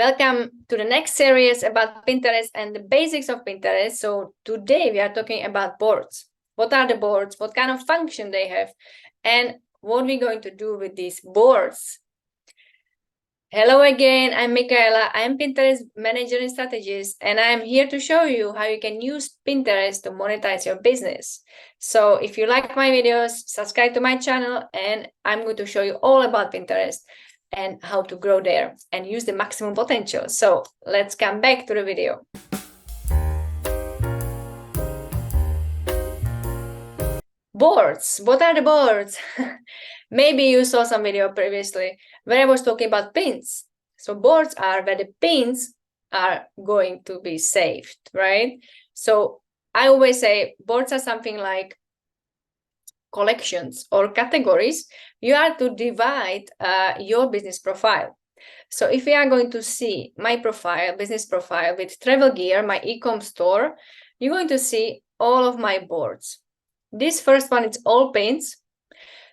Welcome to the next series about Pinterest and the basics of Pinterest. So today we are talking about boards. What are the boards? What kind of function they have? And what we're going to do with these boards. Hello again, I'm Michaela. I'm Pinterest manager and strategist, and I'm here to show you how you can use Pinterest to monetize your business. So if you like my videos, subscribe to my channel, and I'm going to show you all about Pinterest and how to grow there and use the maximum potential. So let's come back to the video. Boards. What are the boards? Maybe you saw some video previously where I was talking about pins. So boards are where the pins are going to be saved, right? So I always say boards are something like collections or categories. You are to divide your business profile. So if we are going to see my profile, business profile with travel gear, my e-com store, you're going to see all of my boards. This first one is all pins.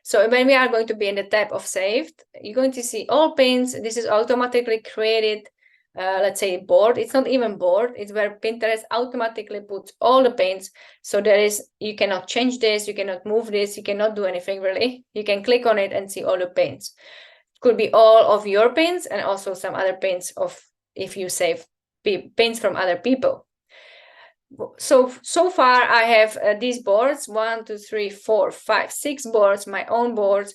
So when we are going to be in the tab of saved, you're going to see all pins. This is automatically created, let's say board. It's not even board. It's where Pinterest automatically puts all the pins. So you cannot change this. You cannot move this. You cannot do anything really. You can click on it and see all the pins. It could be all of your pins and also some other pins if you save pins from other people. So far I have these boards, 1, 2, 3, 4, 5, 6 boards, my own boards,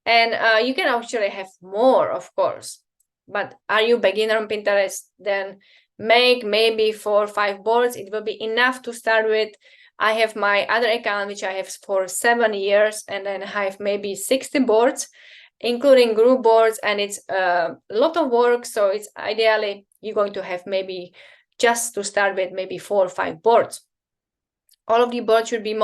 and you can actually have more, of course. But are you beginner on Pinterest? Then make maybe 4 or 5 boards. It will be enough to start with. I have my other account, which I have for 7 years, and then I have maybe 60 boards, including group boards, and it's a lot of work. So it's ideally you're going to have maybe just to start with maybe 4 or 5 boards. All of the boards should be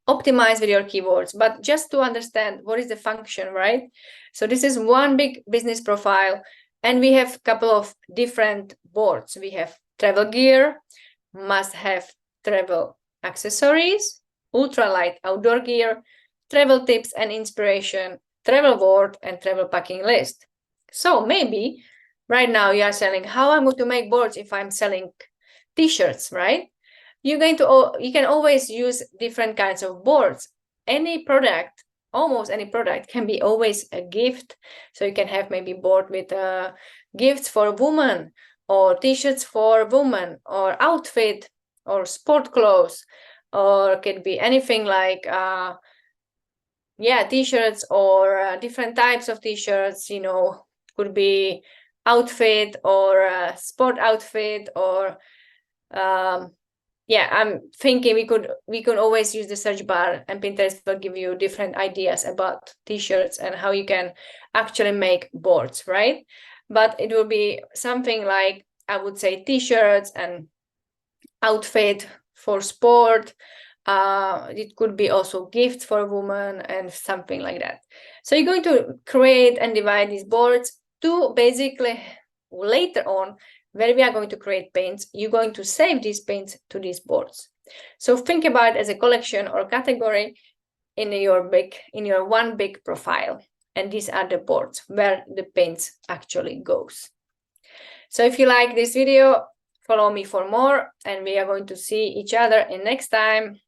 optimized with your keywords, but just to understand what is the function, right? So this is one big business profile, and we have a couple of different boards. We have travel gear, must-have travel accessories, ultralight outdoor gear, travel tips and inspiration, travel board, and travel packing list. So maybe right now you are selling, how I'm going to make boards if I'm selling t-shirts, right? You can always use different kinds of boards. Any product, almost any product, can be always a gift. So you can have maybe board with gifts for a woman, or t-shirts for a woman, or outfit, or sport clothes, or it could be anything like t-shirts or different types of t-shirts. Could be outfit or sport outfit, or I'm thinking we could always use the search bar, and Pinterest will give you different ideas about t-shirts and how you can actually make boards, right? But it will be something like, I would say, t-shirts and outfit for sport. It could be also gifts for a woman and something like that. So you're going to create and divide these boards to basically later on, where we are going to create pins, you're going to save these pins to these boards. So think about it as a collection or category in your one big profile. And these are the boards where the pins actually goes. So if you like this video, follow me for more, and we are going to see each other in next time.